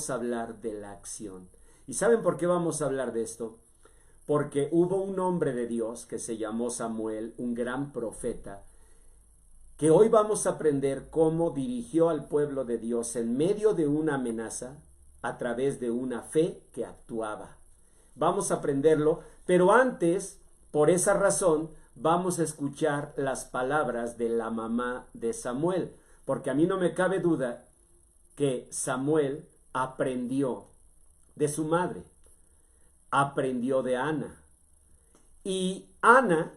vamos a hablar de la acción. ¿Y saben por qué vamos a hablar de esto? Porque hubo un hombre de Dios que se llamó Samuel, un gran profeta, que hoy vamos a aprender cómo dirigió al pueblo de Dios en medio de una amenaza a través de una fe que actuaba. Vamos a aprenderlo, pero antes, por esa razón, vamos a escuchar las palabras de la mamá de Samuel, porque a mí no me cabe duda que Samuel aprendió de su madre, aprendió de Ana. Y Ana,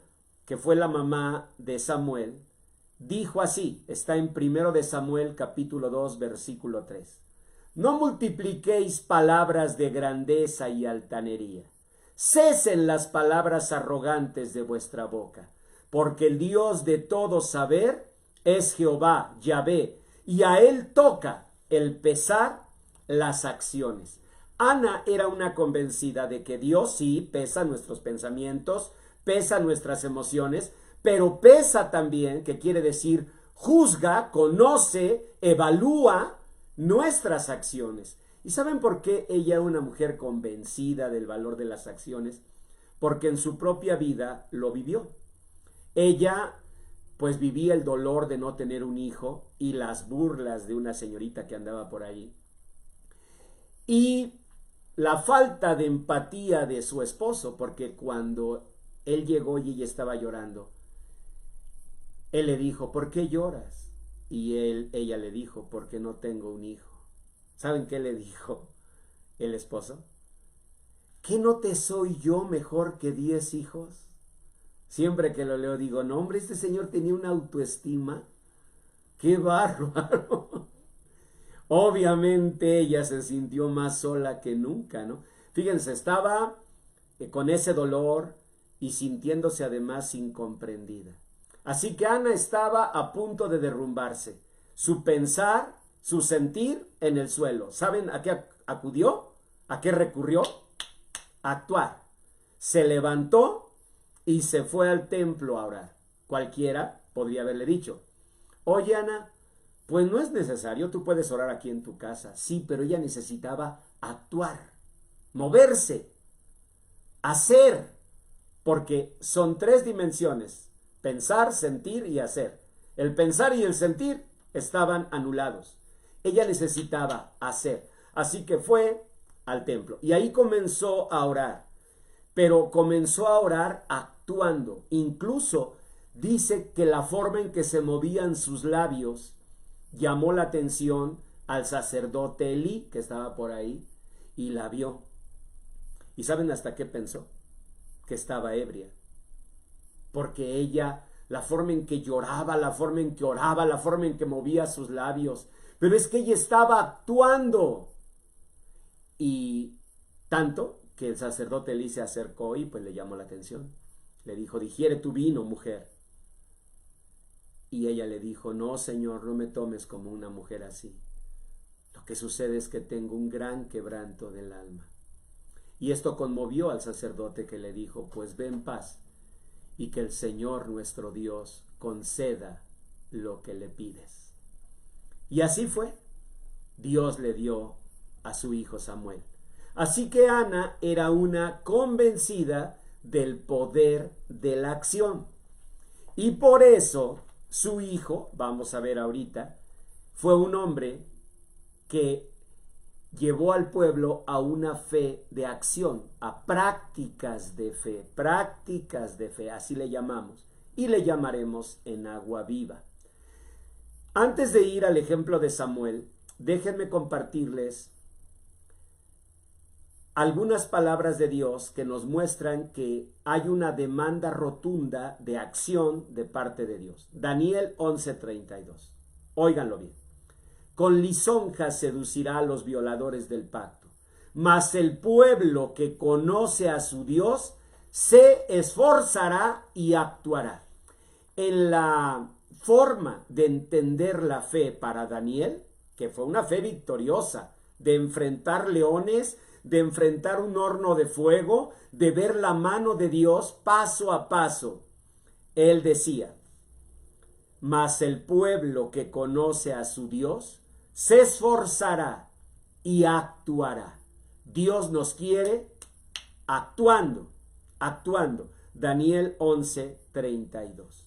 que fue la mamá de Samuel, dijo así, está en 1 de Samuel capítulo 2 versículo 3. No multipliquéis palabras de grandeza y altanería. Cesen las palabras arrogantes de vuestra boca, porque el Dios de todo saber es Jehová, Yahvé, y a él toca el pesar las acciones. Ana era una convencida de que Dios sí pesa nuestros pensamientos, pesa nuestras emociones, pero pesa también, que quiere decir juzga, conoce, evalúa nuestras acciones. ¿Y saben por qué ella era una mujer convencida del valor de las acciones? Porque en su propia vida lo vivió. Ella pues vivía el dolor de no tener un hijo y las burlas de una señorita que andaba por ahí. Y la falta de empatía de su esposo, porque cuando él llegó y ella estaba llorando, él le dijo, ¿por qué lloras? Y ella le dijo, porque no tengo un hijo. ¿Saben qué le dijo el esposo? ¿Qué no te soy yo mejor que 10 hijos? Siempre que lo leo digo, no hombre, este señor tenía una autoestima. ¡Qué bárbaro! Obviamente ella se sintió más sola que nunca, ¿no? Fíjense, estaba con ese dolor y sintiéndose además incomprendida. Así que Ana estaba a punto de derrumbarse. Su pensar, su sentir en el suelo. ¿Saben a qué acudió? ¿A qué recurrió? A actuar. Se levantó y se fue al templo a orar. Cualquiera podría haberle dicho, oye Ana, pues no es necesario, tú puedes orar aquí en tu casa. Sí, pero ella necesitaba actuar, moverse, hacer, porque son 3 dimensiones, pensar, sentir y hacer. El pensar y el sentir estaban anulados. Ella necesitaba hacer. Así que fue al templo y ahí comenzó a orar. Pero comenzó a orar actuando. Incluso dice que la forma en que se movían sus labios llamó la atención al sacerdote Elí, que estaba por ahí, y la vio. ¿Y saben hasta qué pensó? Que estaba ebria. Porque ella, la forma en que lloraba, la forma en que oraba, la forma en que movía sus labios, pero es que ella estaba actuando. Y tanto que el sacerdote Elí se acercó y pues le llamó la atención. Le dijo, digiere tu vino, mujer. Y ella le dijo, no, Señor, no me tomes como una mujer así. Lo que sucede es que tengo un gran quebranto del alma. Y esto conmovió al sacerdote, que le dijo, pues ve en paz y que el Señor nuestro Dios conceda lo que le pides. Y así fue. Dios le dio a su hijo Samuel. Así que Ana era una convencida del poder de la acción. Y por eso su hijo, vamos a ver ahorita, fue un hombre que llevó al pueblo a una fe de acción, a prácticas de fe, así le llamamos, y le llamaremos en Agua Viva. Antes de ir al ejemplo de Samuel, déjenme compartirles algunas palabras de Dios que nos muestran que hay una demanda rotunda de acción de parte de Dios. Daniel 11:32. Óiganlo bien. Con lisonjas seducirá a los violadores del pacto, mas el pueblo que conoce a su Dios se esforzará y actuará. En la forma de entender la fe para Daniel, que fue una fe victoriosa, de enfrentar leones, de enfrentar un horno de fuego, de ver la mano de Dios paso a paso, él decía, mas el pueblo que conoce a su Dios se esforzará y actuará. Dios nos quiere actuando. Daniel 11:32.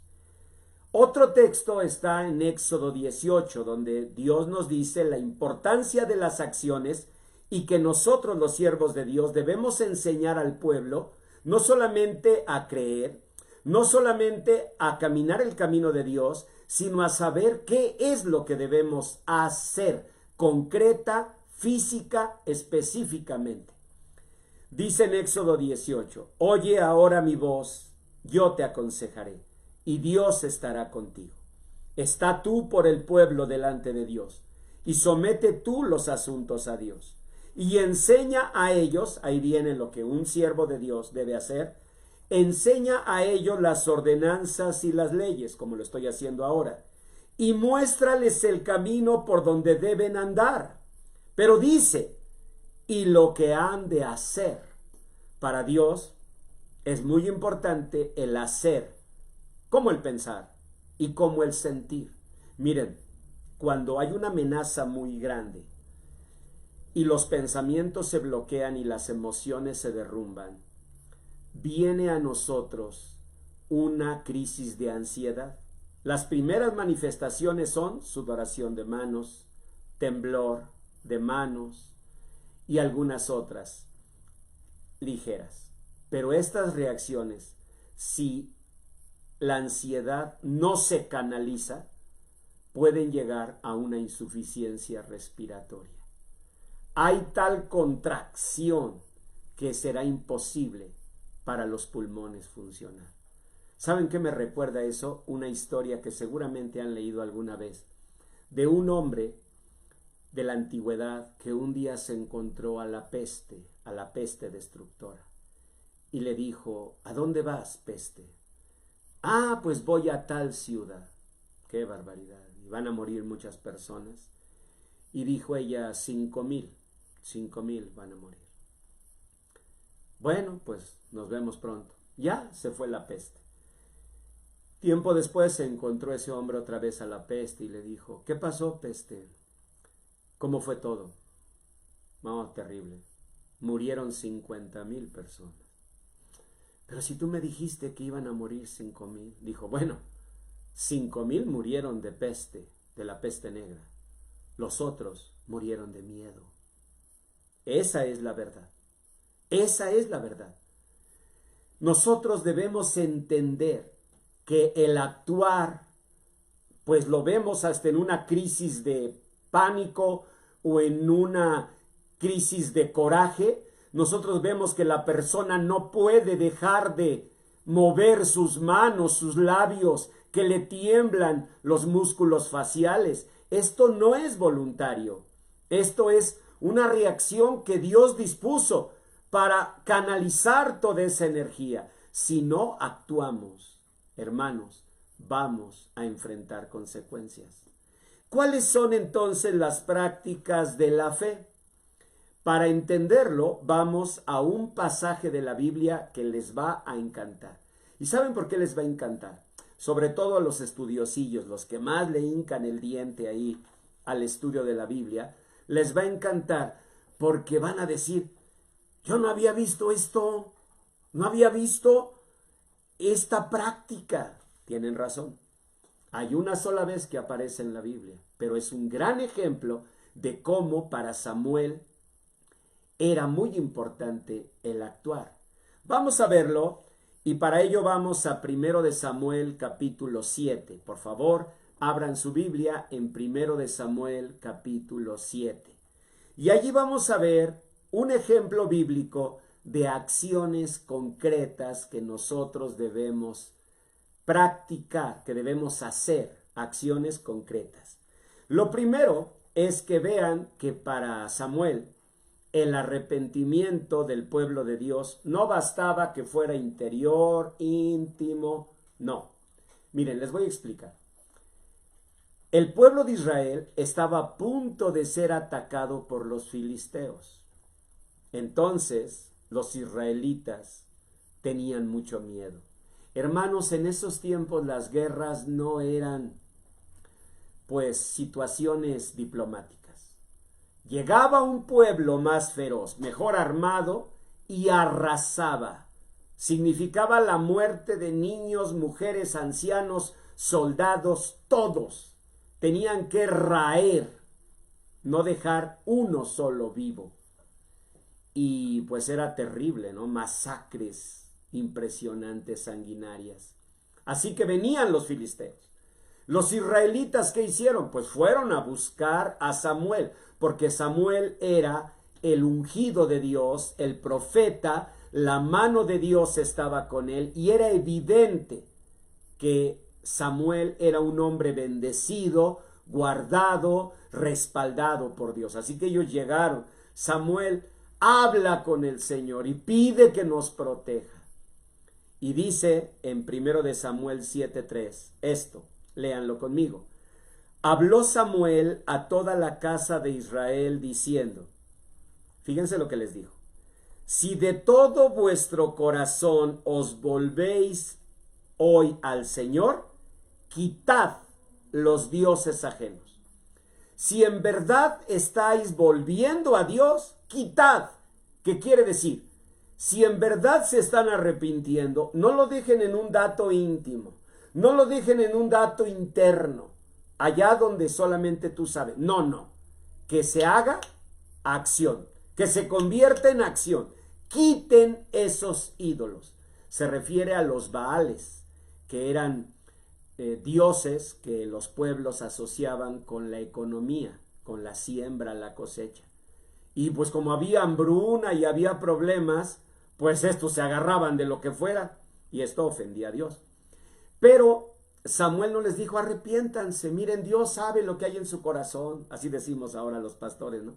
Otro texto está en Éxodo 18, donde Dios nos dice la importancia de las acciones y que nosotros, los siervos de Dios, debemos enseñar al pueblo no solamente a creer, no solamente a caminar el camino de Dios, sino a saber qué es lo que debemos hacer, concreta, física, específicamente. Dice en Éxodo 18, oye ahora mi voz, yo te aconsejaré, y Dios estará contigo. Está tú por el pueblo delante de Dios, y somete tú los asuntos a Dios, y enseña a ellos, ahí viene lo que un siervo de Dios debe hacer, enseña a ellos las ordenanzas y las leyes, como lo estoy haciendo ahora, y muéstrales el camino por donde deben andar. Pero dice, y lo que han de hacer. Para Dios es muy importante el hacer, como el pensar y como el sentir. Miren, cuando hay una amenaza muy grande y los pensamientos se bloquean y las emociones se derrumban, viene a nosotros una crisis de ansiedad. Las primeras manifestaciones son sudoración de manos, temblor de manos y algunas otras ligeras. Pero estas reacciones, si la ansiedad no se canaliza, pueden llegar a una insuficiencia respiratoria. Hay tal contracción que será imposible para los pulmones funcionar. ¿Saben qué me recuerda eso? Una historia que seguramente han leído alguna vez, de un hombre de la antigüedad que un día se encontró a la peste destructora, y le dijo, ¿a dónde vas, peste? Ah, pues voy a tal ciudad. ¡Qué barbaridad! Y van a morir muchas personas. Y dijo ella, 5,000 van a morir. Bueno, pues nos vemos pronto. Ya se fue la peste. Tiempo después se encontró ese hombre otra vez a la peste y le dijo, ¿qué pasó, peste? ¿Cómo fue todo? No, terrible. Murieron 50,000 personas. Pero si tú me dijiste que iban a morir 5,000. Dijo, bueno, 5,000 murieron de peste, de la peste negra. Los otros murieron de miedo. Esa es la verdad. Esa es la verdad. Nosotros debemos entender que el actuar, pues lo vemos hasta en una crisis de pánico o en una crisis de coraje. Nosotros vemos que la persona no puede dejar de mover sus manos, sus labios, que le tiemblan los músculos faciales. Esto no es voluntario. Esto es una reacción que Dios dispuso para canalizar toda esa energía. Si no actuamos, hermanos, vamos a enfrentar consecuencias. ¿Cuáles son entonces las prácticas de la fe? Para entenderlo, vamos a un pasaje de la Biblia que les va a encantar. ¿Y saben por qué les va a encantar? Sobre todo a los estudiosillos, los que más le hincan el diente ahí al estudio de la Biblia, les va a encantar porque van a decir, yo no había visto esto, no había visto esta práctica. Tienen razón. Hay una sola vez que aparece en la Biblia, pero es un gran ejemplo de cómo para Samuel era muy importante el actuar. Vamos a verlo y para ello vamos a 1 de Samuel capítulo 7. Por favor, abran su Biblia en 1 de Samuel capítulo 7. Y allí vamos a ver un ejemplo bíblico de acciones concretas que nosotros debemos practicar, que debemos hacer, acciones concretas. Lo primero es que vean que para Samuel el arrepentimiento del pueblo de Dios no bastaba que fuera interior, íntimo, no. Miren, les voy a explicar. El pueblo de Israel estaba a punto de ser atacado por los filisteos. Entonces, los israelitas tenían mucho miedo. Hermanos, en esos tiempos las guerras no eran, pues, situaciones diplomáticas. Llegaba un pueblo más feroz, mejor armado, y arrasaba. Significaba la muerte de niños, mujeres, ancianos, soldados, todos. Tenían que raer, no dejar uno solo vivo. Y pues era terrible, ¿no? Masacres impresionantes, sanguinarias. Así que venían los filisteos. Los israelitas, ¿qué hicieron? Pues fueron a buscar a Samuel, porque Samuel era el ungido de Dios, el profeta, la mano de Dios estaba con él y era evidente que Samuel era un hombre bendecido, guardado, respaldado por Dios. Así que ellos llegaron. Samuel habla con el Señor y pide que nos proteja. Y dice en 1 de Samuel 7:3 esto, léanlo conmigo. Habló Samuel a toda la casa de Israel diciendo, fíjense lo que les dijo, si de todo vuestro corazón os volvéis hoy al Señor, quitad los dioses ajenos. Si en verdad estáis volviendo a Dios, quitad. ¿Qué quiere decir? Si en verdad se están arrepintiendo, no lo dejen en un dato íntimo, no lo dejen en un dato interno, allá donde solamente tú sabes. No, que se haga acción, que se convierta en acción. Quiten esos ídolos. Se refiere a los Baales, que eran dioses que los pueblos asociaban con la economía, con la siembra, la cosecha. Y pues como había hambruna y había problemas, pues estos se agarraban de lo que fuera y esto ofendía a Dios. Pero Samuel no les dijo arrepiéntanse, miren, Dios sabe lo que hay en su corazón, así decimos ahora los pastores, ¿no?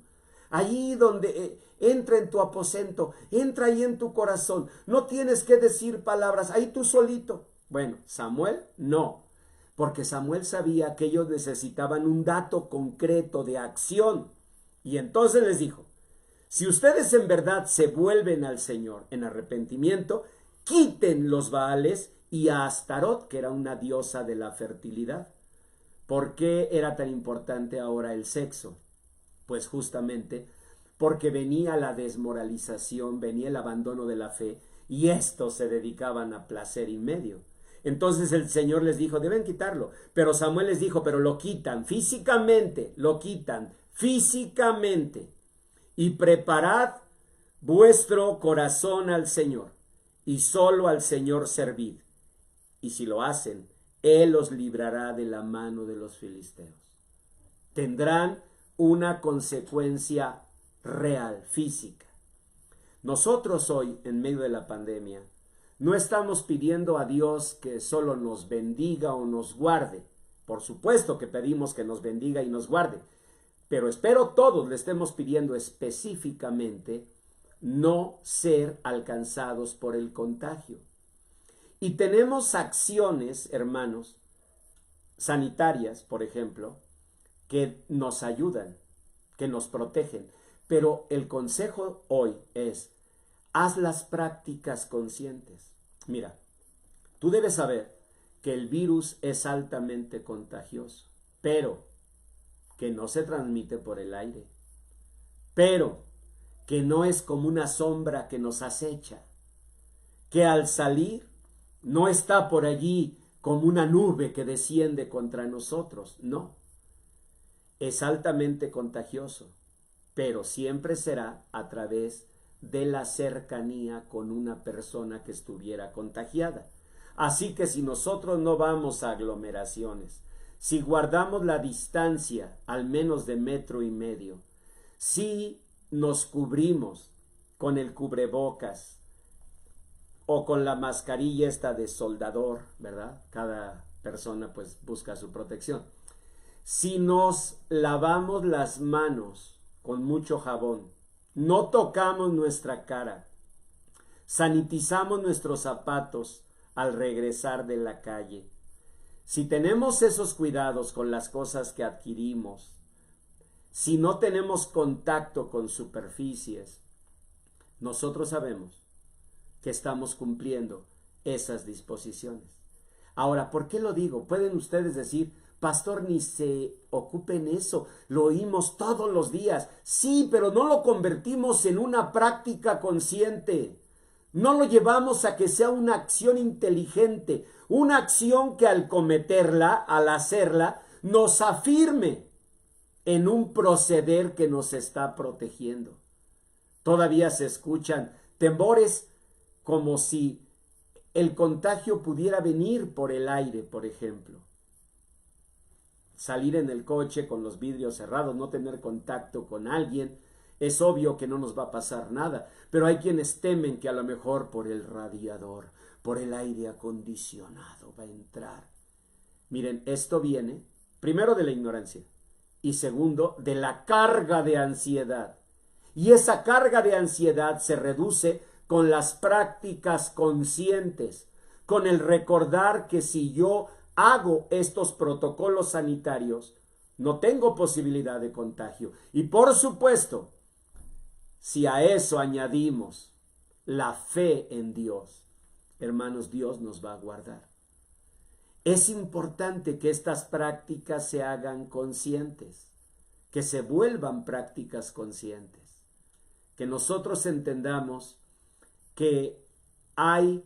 Allí donde entra en tu aposento, entra ahí en tu corazón, no tienes que decir palabras, ahí tú solito. Bueno, Samuel no, porque Samuel sabía que ellos necesitaban un dato concreto de acción. Y entonces les dijo, si ustedes en verdad se vuelven al Señor en arrepentimiento, quiten los Baales y a Astarot, que era una diosa de la fertilidad. ¿Por qué era tan importante ahora el sexo? Pues justamente porque venía la desmoralización, venía el abandono de la fe y estos se dedicaban a placer inmedio. Entonces el Señor les dijo, deben quitarlo. Pero Samuel les dijo, pero lo quitan físicamente, lo quitan físicamente. Y preparad vuestro corazón al Señor, y solo al Señor servid. Y si lo hacen, Él os librará de la mano de los filisteos. Tendrán una consecuencia real, física. Nosotros hoy, en medio de la pandemia, no estamos pidiendo a Dios que solo nos bendiga o nos guarde. Por supuesto que pedimos que nos bendiga y nos guarde, pero espero todos le estemos pidiendo específicamente no ser alcanzados por el contagio. Y tenemos acciones, hermanos, sanitarias, por ejemplo, que nos ayudan, que nos protegen. Pero el consejo hoy es, haz las prácticas conscientes. Mira, tú debes saber que el virus es altamente contagioso, pero que no se transmite por el aire, pero que no es como una sombra que nos acecha, que al salir no está por allí como una nube que desciende contra nosotros, no. Es altamente contagioso, pero siempre será a través de la cercanía con una persona que estuviera contagiada. Así que si nosotros no vamos a aglomeraciones, si guardamos la distancia al menos de 1,5 metros, si nos cubrimos con el cubrebocas o con la mascarilla esta de soldador, ¿verdad? Cada persona pues busca su protección. Si nos lavamos las manos con mucho jabón, no tocamos nuestra cara, sanitizamos nuestros zapatos al regresar de la calle, si tenemos esos cuidados con las cosas que adquirimos, si no tenemos contacto con superficies, nosotros sabemos que estamos cumpliendo esas disposiciones. Ahora, ¿por qué lo digo? Pueden ustedes decir, Pastor, ni se ocupe en eso, lo oímos todos los días. Sí, pero no lo convertimos en una práctica consciente. No lo llevamos a que sea una acción inteligente, una acción que al cometerla, al hacerla, nos afirme en un proceder que nos está protegiendo. Todavía se escuchan temores como si el contagio pudiera venir por el aire, por ejemplo. Salir en el coche con los vidrios cerrados, no tener contacto con alguien, es obvio que no nos va a pasar nada, pero hay quienes temen que a lo mejor por el radiador, por el aire acondicionado va a entrar. Miren, esto viene primero de la ignorancia y segundo de la carga de ansiedad. Y esa carga de ansiedad se reduce con las prácticas conscientes, con el recordar que si yo hago estos protocolos sanitarios, no tengo posibilidad de contagio. Y por supuesto, si a eso añadimos la fe en Dios, hermanos, Dios nos va a guardar. Es importante que estas prácticas se hagan conscientes, que se vuelvan prácticas conscientes, que nosotros entendamos que hay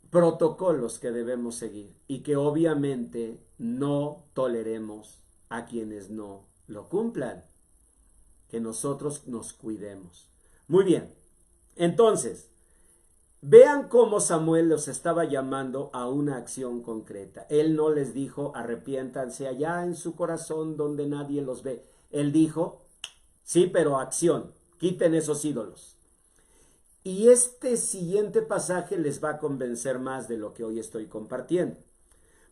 protocolos que debemos seguir y que obviamente no toleremos a quienes no lo cumplan, que nosotros nos cuidemos. Muy bien, entonces, vean cómo Samuel los estaba llamando a una acción concreta. Él no les dijo, arrepiéntanse allá en su corazón donde nadie los ve. Él dijo, sí, pero acción, quiten esos ídolos. Y este siguiente pasaje les va a convencer más de lo que hoy estoy compartiendo.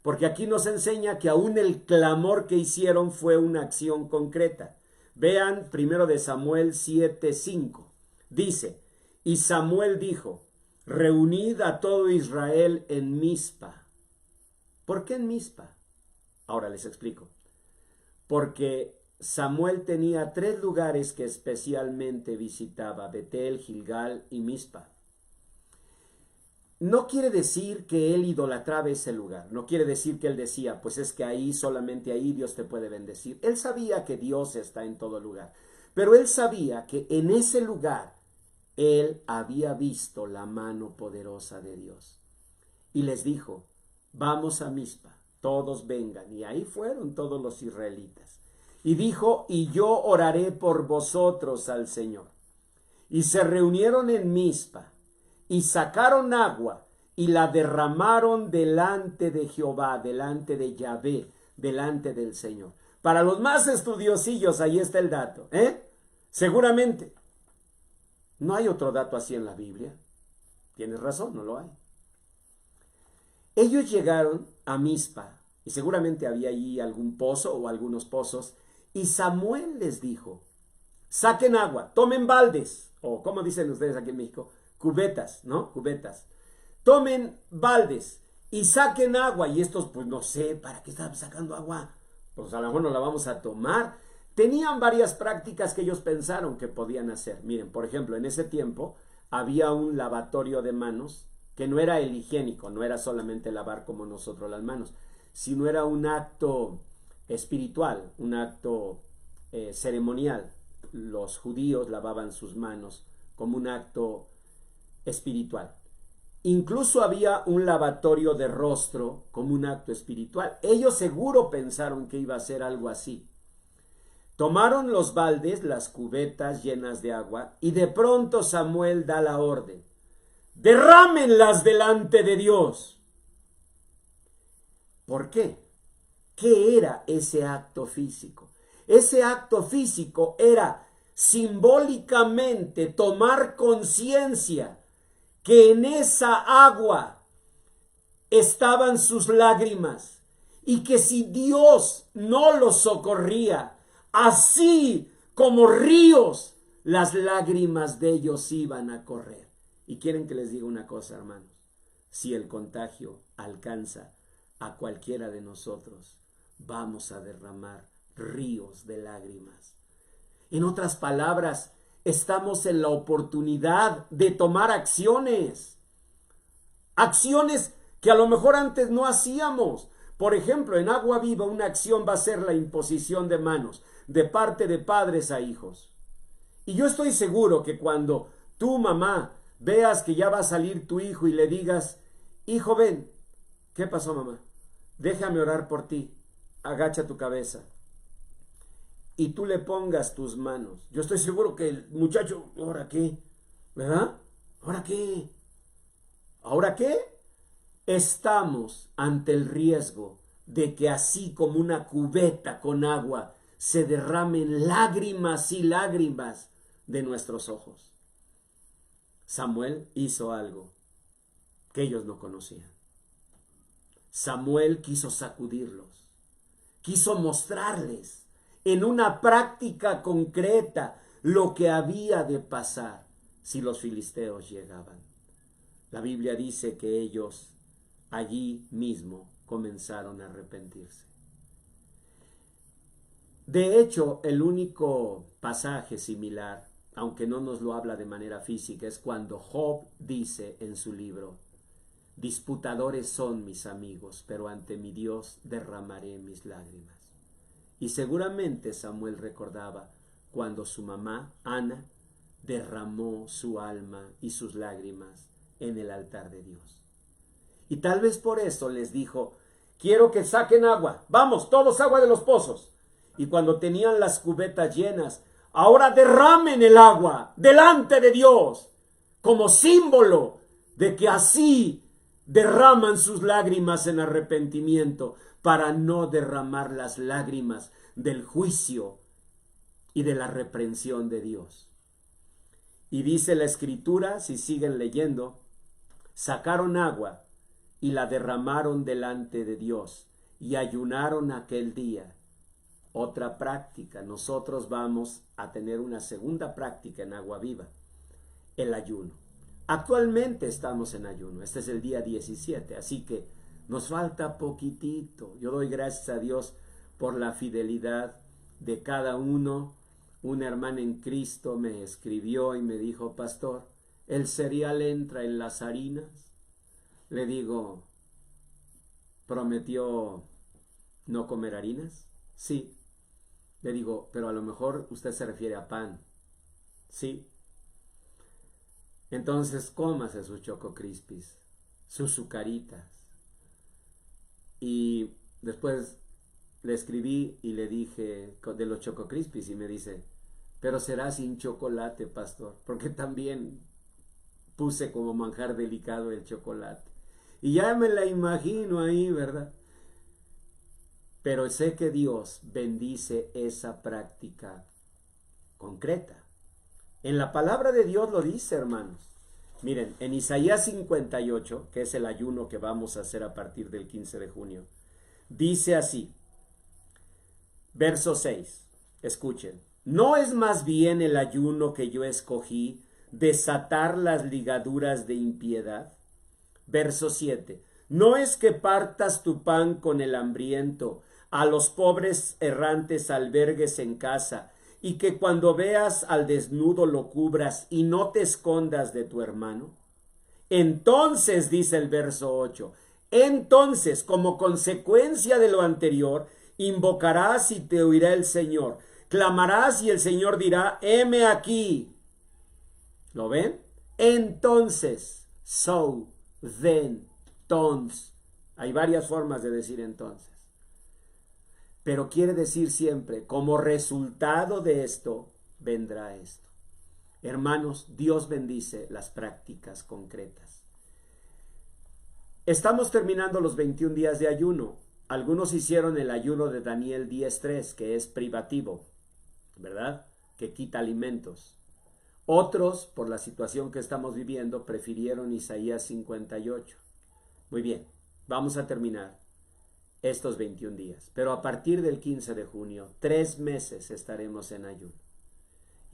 Porque aquí nos enseña que aún el clamor que hicieron fue una acción concreta. Vean primero de Samuel 7:5. Dice, y Samuel dijo, reunid a todo Israel en Mizpa. ¿Por qué en Mizpa? Ahora les explico. Porque Samuel tenía 3 lugares que especialmente visitaba, Betel, Gilgal y Mizpa. No quiere decir que él idolatraba ese lugar, no quiere decir que él decía, pues es que ahí, solamente ahí Dios te puede bendecir. Él sabía que Dios está en todo lugar, pero él sabía que en ese lugar él había visto la mano poderosa de Dios. Y les dijo, vamos a Mizpa, todos vengan. Y ahí fueron todos los israelitas. Y dijo, y yo oraré por vosotros al Señor. Y se reunieron en Mizpa, y sacaron agua, y la derramaron delante de Jehová, delante de Yahvé, delante del Señor. Para los más estudiosillos, ahí está el dato, seguramente. No hay otro dato así en la Biblia. Tienes razón, no lo hay. Ellos llegaron a Mizpa, y seguramente había allí algún pozo o algunos pozos, y Samuel les dijo, saquen agua, tomen baldes, o como dicen ustedes aquí en México, cubetas, ¿no? Cubetas. Tomen baldes y saquen agua. Y estos, pues no sé, ¿para qué estaban sacando agua? Pues a lo mejor no la vamos a tomar. Tenían varias prácticas que ellos pensaron que podían hacer. Miren, por ejemplo, en ese tiempo había un lavatorio de manos que no era el higiénico, no era solamente lavar como nosotros las manos, sino era un acto espiritual, un acto ceremonial. Los judíos lavaban sus manos como un acto espiritual. Incluso había un lavatorio de rostro como un acto espiritual. Ellos seguro pensaron que iba a ser algo así. Tomaron los baldes, las cubetas llenas de agua, y de pronto Samuel da la orden: derrámenlas delante de Dios. ¿Por qué? ¿Qué era ese acto físico? Ese acto físico era simbólicamente tomar conciencia que en esa agua estaban sus lágrimas y que si Dios no los socorría, así como ríos, las lágrimas de ellos iban a correr. Y quieren que les diga una cosa, hermanos, si el contagio alcanza a cualquiera de nosotros, vamos a derramar ríos de lágrimas. En otras palabras, estamos en la oportunidad de tomar acciones que a lo mejor antes no hacíamos. Por ejemplo, en Agua Viva una acción va a ser la imposición de manos de parte de padres a hijos. Y yo estoy seguro que cuando tú, mamá, veas que ya va a salir tu hijo y le digas, hijo, ven, ¿qué pasó, mamá? Déjame orar por ti, agacha tu cabeza. Y tú le pongas tus manos. Yo estoy seguro que el muchacho, ¿ahora qué? ¿Verdad? ¿Ahora qué? ¿Ahora qué? Estamos ante el riesgo de que así como una cubeta con agua se derramen lágrimas y lágrimas de nuestros ojos. Samuel hizo algo que ellos no conocían. Samuel quiso sacudirlos, quiso mostrarles en una práctica concreta lo que había de pasar si los filisteos llegaban. La Biblia dice que ellos allí mismo comenzaron a arrepentirse. De hecho, el único pasaje similar, aunque no nos lo habla de manera física, es cuando Job dice en su libro, disputadores son mis amigos, pero ante mi Dios derramaré mis lágrimas. Y seguramente Samuel recordaba cuando su mamá, Ana, derramó su alma y sus lágrimas en el altar de Dios. Y tal vez por eso les dijo, quiero que saquen agua, vamos, todos agua de los pozos. Y cuando tenían las cubetas llenas, ahora derramen el agua delante de Dios, como símbolo de que así derraman sus lágrimas en arrepentimiento, para no derramar las lágrimas del juicio y de la reprensión de Dios. Y dice la Escritura, si siguen leyendo, sacaron agua y la derramaron delante de Dios y ayunaron aquel día. Otra práctica, nosotros vamos a tener una segunda práctica en Agua Viva, el ayuno. Actualmente estamos en ayuno, este es el día 17, así que nos falta poquitito. Yo doy gracias a Dios por la fidelidad de cada uno. Una hermana en Cristo me escribió y me dijo, pastor, ¿el cereal entra en las harinas? Le digo, ¿prometió no comer harinas? Sí. Le digo, pero a lo mejor usted se refiere a pan. Sí. Entonces cómase sus Choco Crispies, sus sucaritas. Y después le escribí y le dije de los Choco Crispies y me dice, pero será sin chocolate, pastor, porque también puse como manjar delicado el chocolate. Y ya me la imagino ahí, ¿verdad? Pero sé que Dios bendice esa práctica concreta. En la palabra de Dios lo dice, hermanos. Miren, en Isaías 58, que es el ayuno que vamos a hacer a partir del 15 de junio, dice así, verso 6, escuchen, ¿no es más bien el ayuno que yo escogí desatar las ligaduras de impiedad? Verso 7, ¿no es que partas tu pan con el hambriento, a los pobres errantes albergues en casa, y que cuando veas al desnudo lo cubras y no te escondas de tu hermano? Entonces, dice el verso 8, entonces, como consecuencia de lo anterior, invocarás y te oirá el Señor. Clamarás y el Señor dirá, heme aquí. ¿Lo ven? Entonces, so, then, tons. Hay varias formas de decir entonces. Pero quiere decir siempre, como resultado de esto, vendrá esto. Hermanos, Dios bendice las prácticas concretas. Estamos terminando los 21 días de ayuno. Algunos hicieron el ayuno de Daniel 10:3, que es privativo, ¿verdad? Que quita alimentos. Otros, por la situación que estamos viviendo, prefirieron Isaías 58. Muy bien, vamos a terminar estos 21 días. Pero a partir del 15 de junio, 3 meses estaremos en ayuno.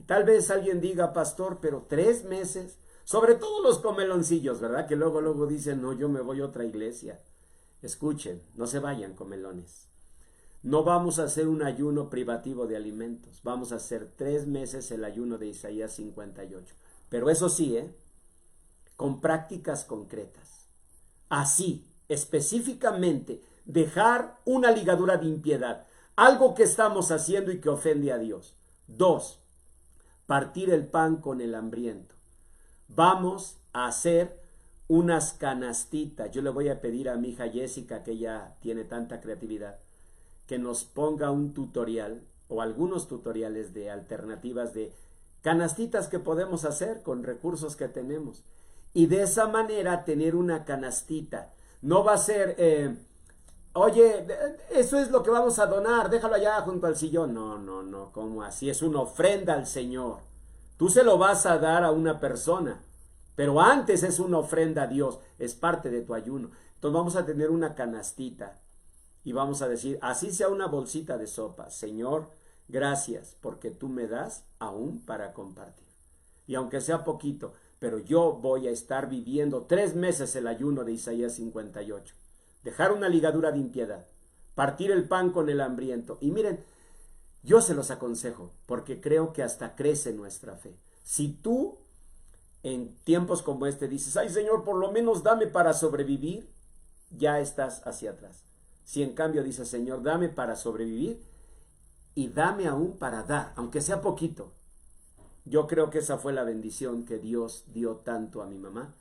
Y tal vez alguien diga, pastor, pero 3 meses, sobre todo los comeloncillos, ¿verdad? Que luego dicen, no, yo me voy a otra iglesia. Escuchen, no se vayan, comelones. No vamos a hacer un ayuno privativo de alimentos. Vamos a hacer 3 meses el ayuno de Isaías 58. Pero eso sí, con prácticas concretas. Así, específicamente, dejar una ligadura de impiedad, algo que estamos haciendo y que ofende a Dios. 2, partir el pan con el hambriento. Vamos a hacer unas canastitas. Yo le voy a pedir a mi hija Jessica, que ella tiene tanta creatividad, que nos ponga un tutorial o algunos tutoriales de alternativas de canastitas que podemos hacer con recursos que tenemos. Y de esa manera tener una canastita. No va a ser, oye, eso es lo que vamos a donar, déjalo allá junto al sillón. No, ¿cómo así? Es una ofrenda al Señor. Tú se lo vas a dar a una persona, pero antes es una ofrenda a Dios, es parte de tu ayuno. Entonces vamos a tener una canastita y vamos a decir, así sea una bolsita de sopa, Señor, gracias porque tú me das aún para compartir. Y aunque sea poquito, pero yo voy a estar viviendo 3 meses el ayuno de Isaías 58. Dejar una ligadura de impiedad, partir el pan con el hambriento. Y miren, yo se los aconsejo porque creo que hasta crece nuestra fe. Si tú en tiempos como este dices, ay Señor, por lo menos dame para sobrevivir, ya estás hacia atrás. Si en cambio dices, Señor, dame para sobrevivir y dame aún para dar, aunque sea poquito. Yo creo que esa fue la bendición que Dios dio tanto a mi mamá,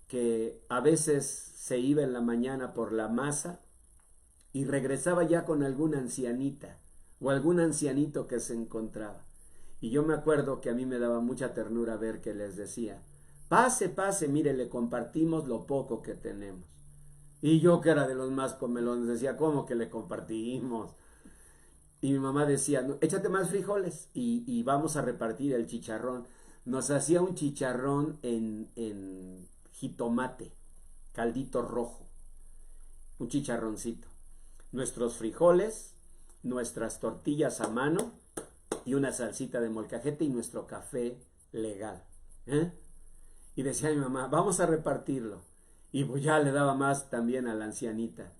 que a veces se iba en la mañana por la masa y regresaba ya con alguna ancianita o algún ancianito que se encontraba. Y yo me acuerdo que a mí me daba mucha ternura ver que les decía, pase, mire, le compartimos lo poco que tenemos. Y yo, que era de los más comelones, decía, ¿cómo que le compartimos? Y mi mamá decía, no, échate más frijoles y vamos a repartir el chicharrón. Nos hacía un chicharrón en jitomate, caldito rojo, un chicharroncito. Nuestros frijoles, nuestras tortillas a mano y una salsita de molcajete y nuestro café legal. Y decía mi mamá, vamos a repartirlo. Y pues ya le daba más también a la ancianita.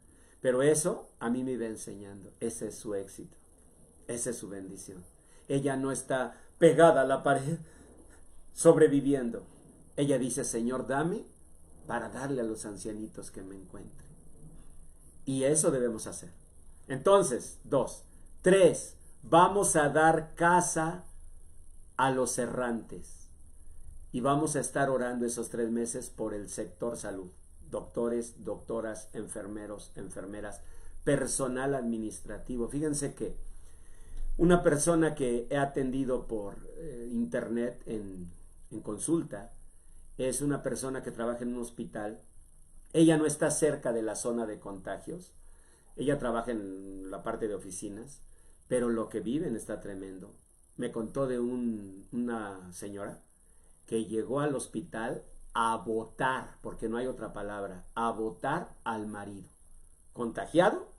Pero eso a mí me iba enseñando. Ese es su éxito. Esa es su bendición. Ella no está pegada a la pared sobreviviendo. Ella dice, Señor, dame para darle a los ancianitos que me encuentren. Y eso debemos hacer. Entonces, 2. 3. Vamos a dar casa a los errantes. Y vamos a estar orando esos 3 meses por el sector salud. Doctores, doctoras, enfermeros, enfermeras, personal administrativo. Fíjense que una persona que he atendido por internet en consulta es una persona que trabaja en un hospital. Ella no está cerca de la zona de contagios. Ella trabaja en la parte de oficinas, pero lo que viven está tremendo. Me contó de una señora que llegó al hospital a botar, porque no hay otra palabra, a botar al marido. Contagiado,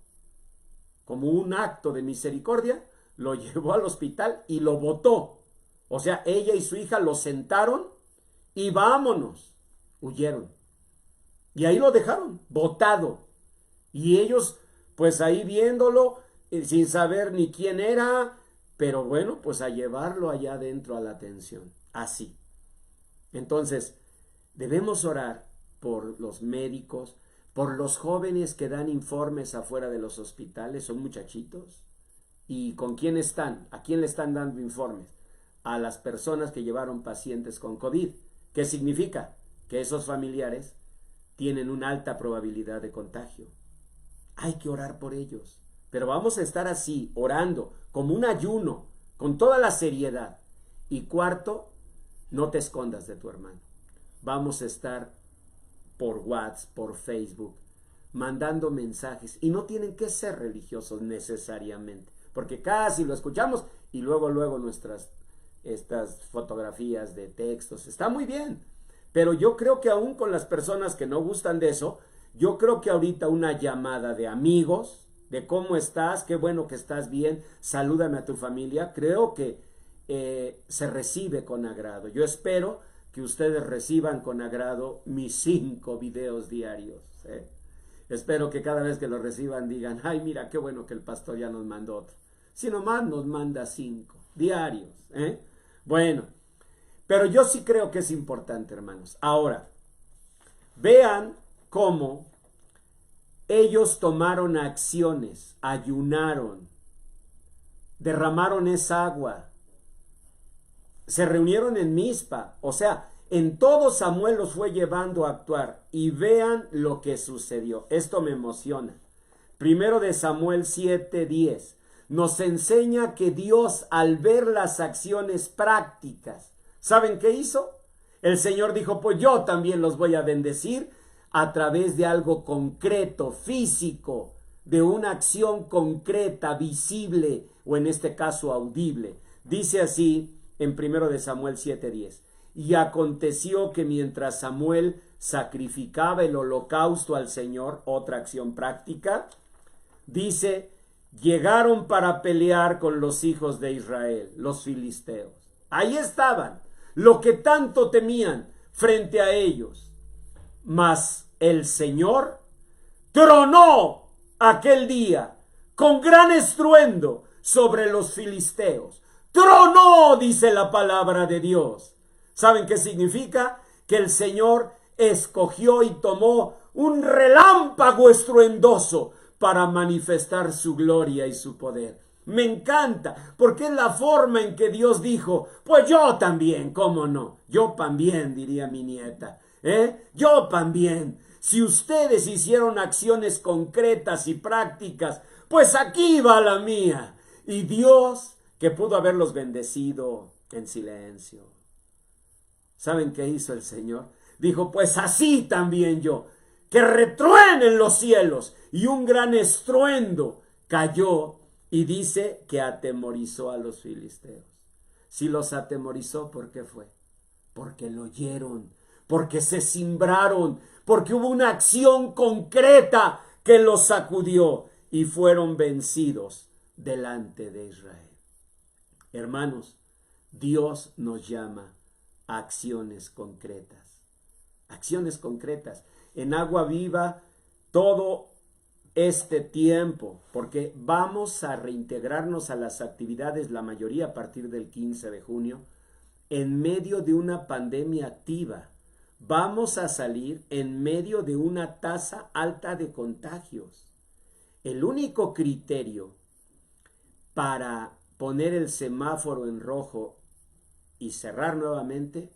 como un acto de misericordia, lo llevó al hospital y lo botó. O sea, ella y su hija lo sentaron y vámonos. Huyeron. Y ahí lo dejaron, botado. Y ellos, pues ahí viéndolo, sin saber ni quién era, pero bueno, pues a llevarlo allá adentro a la atención. Así. Entonces, debemos orar por los médicos, por los jóvenes que dan informes afuera de los hospitales, son muchachitos. ¿Y con quién están? ¿A quién le están dando informes? A las personas que llevaron pacientes con COVID. ¿Qué significa? Que esos familiares tienen una alta probabilidad de contagio. Hay que orar por ellos. Pero vamos a estar así, orando, como un ayuno, con toda la seriedad. Y 4, no te escondas de tu hermano. Vamos a estar por WhatsApp, por Facebook, mandando mensajes. Y no tienen que ser religiosos necesariamente, porque casi lo escuchamos y luego estas fotografías de textos. Está muy bien, pero yo creo que aún con las personas que no gustan de eso, yo creo que ahorita una llamada de amigos, de cómo estás, qué bueno que estás bien, salúdame a tu familia, creo que se recibe con agrado. Yo espero que ustedes reciban con agrado mis 5 videos diarios. Espero que cada vez que los reciban digan, ay, mira, qué bueno que el pastor ya nos mandó otro. Si nomás nos manda 5 diarios. Bueno, pero yo sí creo que es importante, hermanos. Ahora, vean cómo ellos tomaron acciones, ayunaron, derramaron esa agua, se reunieron en Mizpa, o sea, en todo Samuel los fue llevando a actuar, y vean lo que sucedió. Esto me emociona. Primero de Samuel 7:10 nos enseña que Dios, al ver las acciones prácticas, ¿saben qué hizo? El Señor dijo, pues yo también los voy a bendecir a través de algo concreto, físico, de una acción concreta, visible, o en este caso audible. Dice así en 1 de Samuel 7:10. Y aconteció que mientras Samuel sacrificaba el holocausto al Señor, otra acción práctica, dice, llegaron para pelear con los hijos de Israel, los filisteos. Ahí estaban, lo que tanto temían frente a ellos. Mas el Señor tronó aquel día con gran estruendo sobre los filisteos. Tronó, dice la palabra de Dios. ¿Saben qué significa? Que el Señor escogió y tomó un relámpago estruendoso para manifestar su gloria y su poder. Me encanta, porque es la forma en que Dios dijo, pues yo también, ¿cómo no? Yo también, diría mi nieta, yo también. Si ustedes hicieron acciones concretas y prácticas, pues aquí va la mía. Y Dios, que pudo haberlos bendecido en silencio. ¿Saben qué hizo el Señor? Dijo, pues así también yo. Que retruenen los cielos. Y un gran estruendo cayó, y dice que atemorizó a los filisteos. Si los atemorizó, ¿por qué fue? Porque lo oyeron, porque se cimbraron, porque hubo una acción concreta que los sacudió y fueron vencidos delante de Israel. Hermanos, Dios nos llama a acciones concretas. Acciones concretas. En Agua Viva, todo este tiempo, porque vamos a reintegrarnos a las actividades, la mayoría a partir del 15 de junio, en medio de una pandemia activa. Vamos a salir en medio de una tasa alta de contagios. El único criterio para poner el semáforo en rojo y cerrar nuevamente,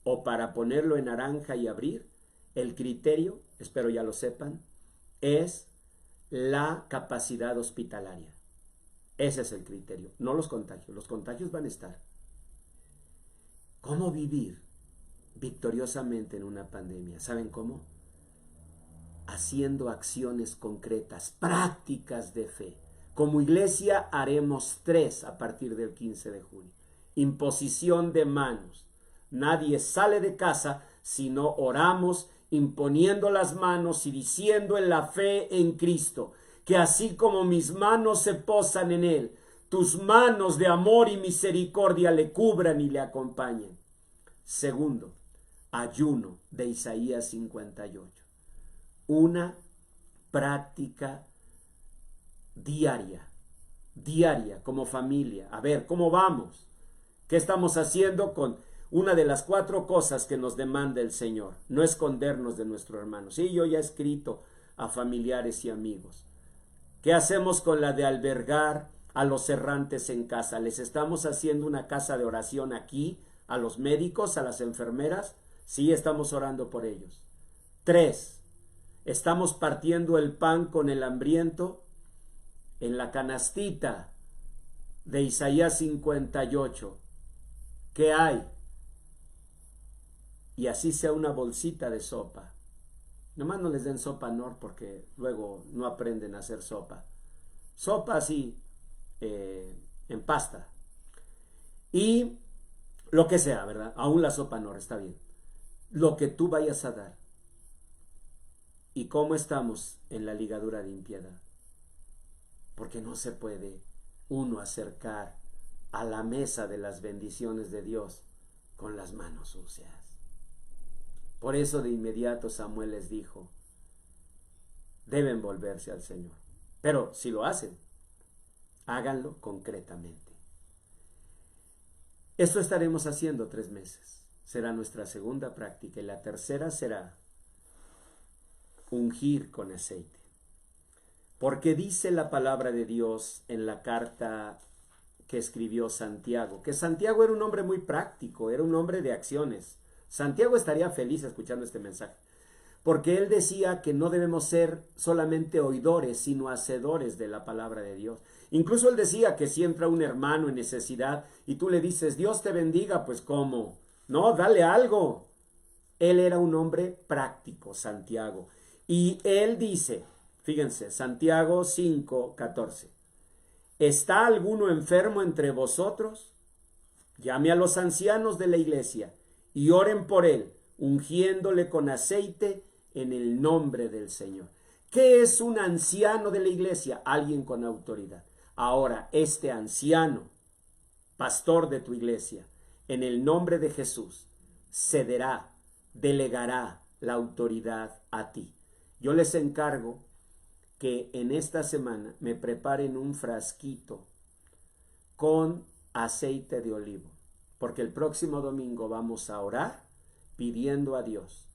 o para ponerlo en naranja y abrir, el criterio, espero ya lo sepan, es la capacidad hospitalaria. Ese es el criterio, no los contagios. Los contagios van a estar. ¿Cómo vivir victoriosamente en una pandemia? ¿Saben cómo? Haciendo acciones concretas, prácticas de fe. Como iglesia haremos 3 a partir del 15 de junio. Imposición de manos. Nadie sale de casa si no oramos imponiendo las manos y diciendo en la fe en Cristo, que así como mis manos se posan en Él, tus manos de amor y misericordia le cubran y le acompañen. Segundo, ayuno de Isaías 58. Una práctica diaria como familia. A ver, ¿cómo vamos? ¿Qué estamos haciendo con una de las 4 cosas que nos demanda el Señor? No escondernos de nuestro hermano. Sí, yo ya he escrito a familiares y amigos. ¿Qué hacemos con la de albergar a los errantes en casa? ¿Les estamos haciendo una casa de oración aquí? ¿A los médicos, a las enfermeras? Sí, estamos orando por ellos. 3. ¿Estamos partiendo el pan con el hambriento? En la canastita de Isaías 58, ¿qué hay? Y así sea una bolsita de sopa. Nomás no les den sopa Nor porque luego no aprenden a hacer sopa. Sopa así, en pasta. Y lo que sea, ¿verdad? Aún la sopa Nor está bien. Lo que tú vayas a dar. ¿Y cómo estamos en la ligadura de impiedad? Porque no se puede uno acercar a la mesa de las bendiciones de Dios con las manos sucias. Por eso de inmediato Samuel les dijo, deben volverse al Señor. Pero si lo hacen, háganlo concretamente. Esto estaremos haciendo 3 meses. Será nuestra segunda práctica y la tercera será ungir con aceite. Porque dice la palabra de Dios en la carta que escribió Santiago, que Santiago era un hombre muy práctico, era un hombre de acciones. Santiago estaría feliz escuchando este mensaje, porque él decía que no debemos ser solamente oidores, sino hacedores de la palabra de Dios. Incluso él decía que si entra un hermano en necesidad y tú le dices, Dios te bendiga, pues ¿cómo? No, dale algo. Él era un hombre práctico, Santiago. Y él dice, fíjense, Santiago 5:14. ¿Está alguno enfermo entre vosotros? Llame a los ancianos de la iglesia y oren por él, ungiéndole con aceite en el nombre del Señor. ¿Qué es un anciano de la iglesia? Alguien con autoridad. Ahora, este anciano, pastor de tu iglesia, en el nombre de Jesús, cederá, delegará la autoridad a ti. Yo les encargo que en esta semana me preparen un frasquito con aceite de olivo, porque el próximo domingo vamos a orar pidiendo a Dios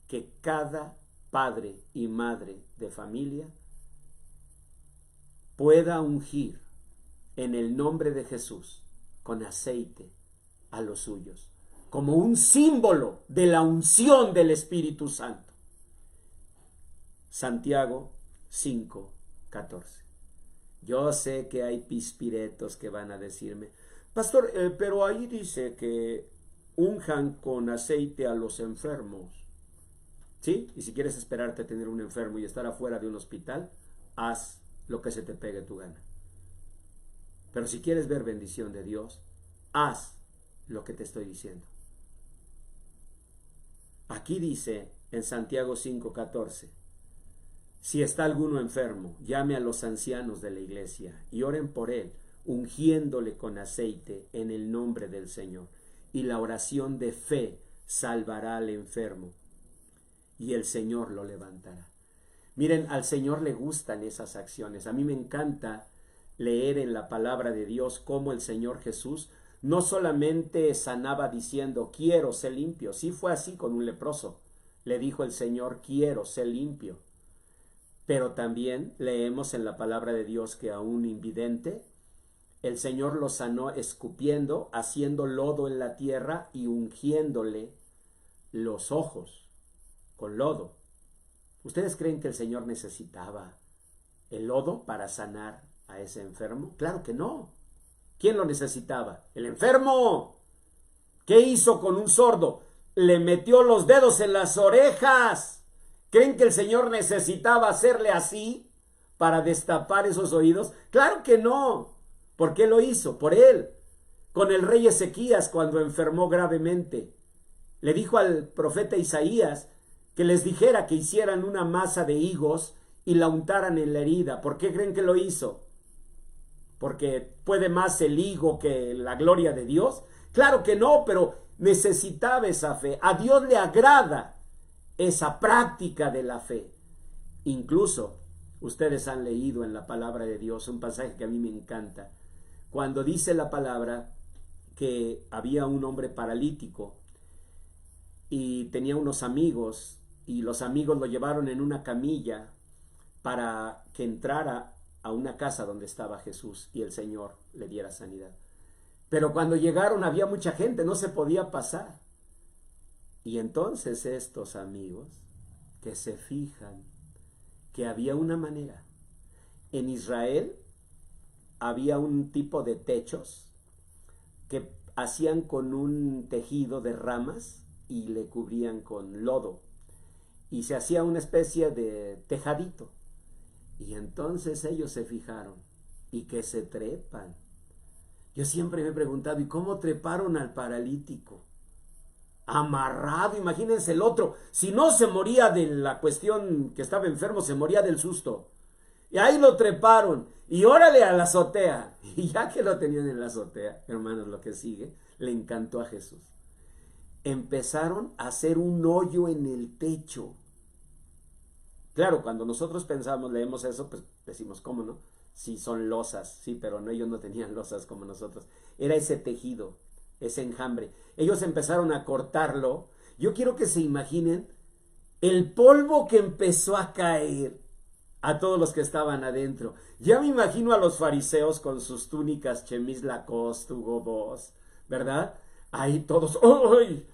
que cada padre y madre de familia pueda ungir en el nombre de Jesús con aceite a los suyos, como un símbolo de la unción del Espíritu Santo. Santiago 5:14. Yo sé que hay pispiretos que van a decirme, pastor, pero ahí dice que unjan con aceite a los enfermos. ¿Sí? Y si quieres esperarte a tener un enfermo y estar afuera de un hospital, haz lo que se te pegue tu gana. Pero si quieres ver bendición de Dios, haz lo que te estoy diciendo. Aquí dice en Santiago 5:14, si está alguno enfermo, llame a los ancianos de la iglesia y oren por él, ungiéndole con aceite en el nombre del Señor. Y la oración de fe salvará al enfermo y el Señor lo levantará. Miren, al Señor le gustan esas acciones. A mí me encanta leer en la palabra de Dios cómo el Señor Jesús no solamente sanaba diciendo, quiero ser limpio. Sí fue así con un leproso. Le dijo el Señor, quiero ser limpio. Pero también leemos en la palabra de Dios que a un invidente el Señor lo sanó escupiendo, haciendo lodo en la tierra y ungiéndole los ojos con lodo. ¿Ustedes creen que el Señor necesitaba el lodo para sanar a ese enfermo? Claro que no. ¿Quién lo necesitaba? ¡El enfermo! ¿Qué hizo con un sordo? Le metió los dedos en las orejas. ¿Creen que el Señor necesitaba hacerle así para destapar esos oídos? ¡Claro que no! ¿Por qué lo hizo? Por él. Con el rey Ezequías cuando enfermó gravemente. Le dijo al profeta Isaías que les dijera que hicieran una masa de higos y la untaran en la herida. ¿Por qué creen que lo hizo? ¿Porque puede más el higo que la gloria de Dios? Claro que no, pero necesitaba esa fe. A Dios le agrada esa práctica de la fe. Incluso ustedes han leído en la palabra de Dios un pasaje que a mí me encanta, cuando dice la palabra que había un hombre paralítico y tenía unos amigos y los amigos lo llevaron en una camilla para que entrara a una casa donde estaba Jesús y el Señor le diera sanidad. Pero cuando llegaron había mucha gente, no se podía pasar. Y entonces estos amigos que se fijan que había una manera. En Israel había un tipo de techos que hacían con un tejido de ramas y le cubrían con lodo. Y se hacía una especie de tejadito. Y entonces ellos se fijaron y que se trepan. Yo siempre me he preguntado, ¿y cómo treparon al paralítico? Amarrado, imagínense el otro. Si no se moría de la cuestión que estaba enfermo, se moría del susto. Y ahí lo treparon. Y órale a la azotea. Y ya que lo tenían en la azotea, hermanos, lo que sigue, le encantó a Jesús. Empezaron a hacer un hoyo en el techo. Claro, cuando nosotros pensamos, leemos eso, pues decimos, ¿cómo no? Sí, son losas, sí, pero no, ellos no tenían losas como nosotros. Era ese tejido, ese enjambre. Ellos empezaron a cortarlo. Yo quiero que se imaginen el polvo que empezó a caer a todos los que estaban adentro. Ya me imagino a los fariseos con sus túnicas chemis Lacoste, Hugo Boss, ¿verdad? Ahí todos, ¡ay!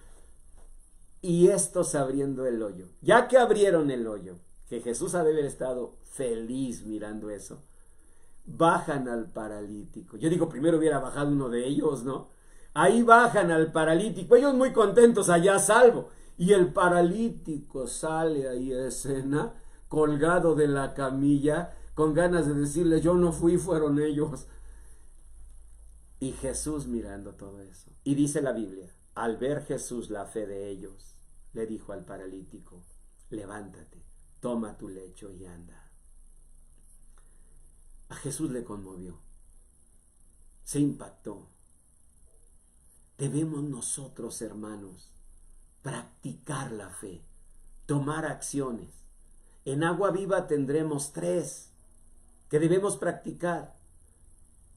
Y estos abriendo el hoyo. Ya que abrieron el hoyo, que Jesús ha de haber estado feliz mirando eso, bajan al paralítico. Yo digo, primero hubiera bajado uno de ellos, ¿no? Ahí bajan al paralítico, ellos muy contentos, allá a salvo. Y el paralítico sale ahí a escena, colgado de la camilla, con ganas de decirle, yo no fui, fueron ellos. Y Jesús mirando todo eso. Y dice la Biblia, al ver Jesús la fe de ellos, le dijo al paralítico, levántate, toma tu lecho y anda. A Jesús le conmovió, se impactó. Debemos nosotros, hermanos, practicar la fe, tomar acciones. En Agua Viva tendremos 3 que debemos practicar.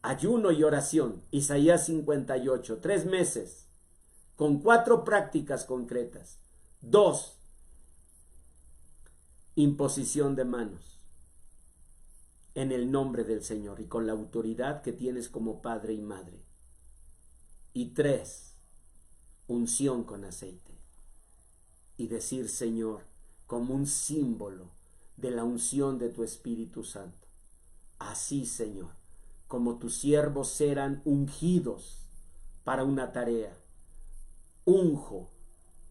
Ayuno y oración, Isaías 58, 3 meses, con 4 prácticas concretas. 2, imposición de manos, en el nombre del Señor y con la autoridad que tienes como padre y madre. Y 3, unción con aceite. Y decir, Señor, como un símbolo de la unción de tu Espíritu Santo. Así, Señor, como tus siervos serán ungidos para una tarea. Unjo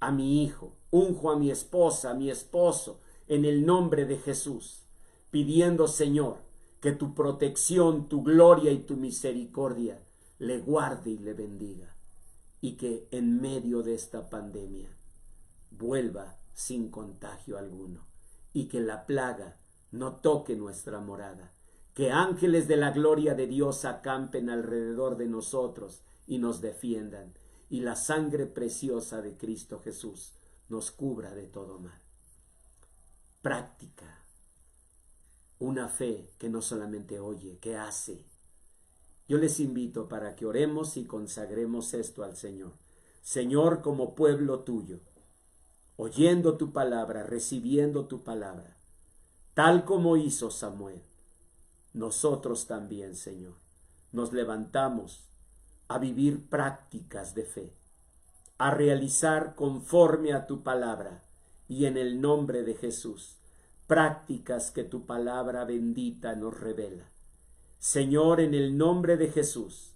a mi hijo, unjo a mi esposa, a mi esposo, en el nombre de Jesús, pidiendo, Señor, que tu protección, tu gloria y tu misericordia le guarde y le bendiga, y que en medio de esta pandemia vuelva sin contagio alguno, y que la plaga no toque nuestra morada, que ángeles de la gloria de Dios acampen alrededor de nosotros y nos defiendan, y la sangre preciosa de Cristo Jesús nos cubra de todo mal. Práctica, una fe que no solamente oye, que hace. Yo les invito para que oremos y consagremos esto al Señor. Señor, como pueblo tuyo, oyendo tu palabra, recibiendo tu palabra, tal como hizo Samuel, nosotros también, Señor, nos levantamos a vivir prácticas de fe, a realizar conforme a tu palabra y en el nombre de Jesús, prácticas que tu palabra bendita nos revela. Señor, en el nombre de Jesús,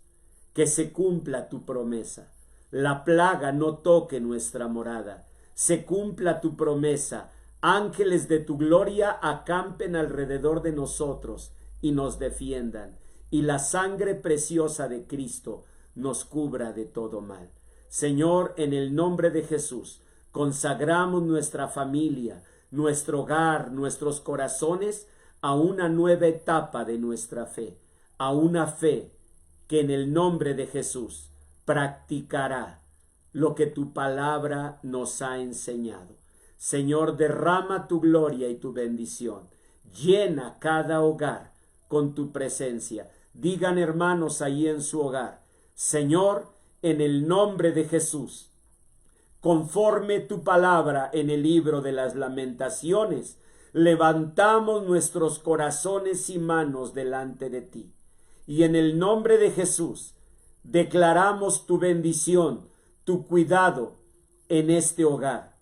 que se cumpla tu promesa, la plaga no toque nuestra morada, se cumpla tu promesa, ángeles de tu gloria acampen alrededor de nosotros y nos defiendan, y la sangre preciosa de Cristo nos cubra de todo mal. Señor, en el nombre de Jesús, consagramos nuestra familia, nuestro hogar, nuestros corazones a una nueva etapa de nuestra fe, a una fe que en el nombre de Jesús practicará lo que tu palabra nos ha enseñado. Señor, derrama tu gloria y tu bendición. Llena cada hogar con tu presencia. Digan, hermanos, ahí en su hogar, Señor, en el nombre de Jesús, conforme tu palabra en el libro de las Lamentaciones, levantamos nuestros corazones y manos delante de ti. Y en el nombre de Jesús, declaramos tu bendición, tu cuidado en este hogar.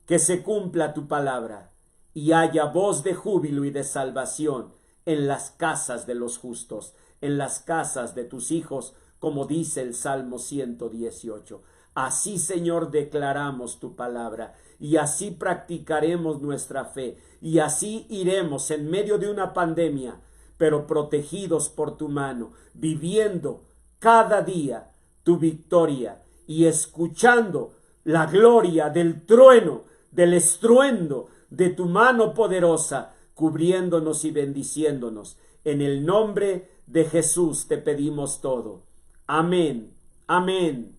Que se cumpla tu palabra y haya voz de júbilo y de salvación en las casas de los justos, en las casas de tus hijos, como dice el Salmo 118. Así, Señor, declaramos tu palabra y así practicaremos nuestra fe y así iremos en medio de una pandemia, pero protegidos por tu mano, viviendo cada día tu victoria y escuchando la gloria del trueno, del estruendo de tu mano poderosa, cubriéndonos y bendiciéndonos. En el nombre de Jesús te pedimos todo. Amén, amén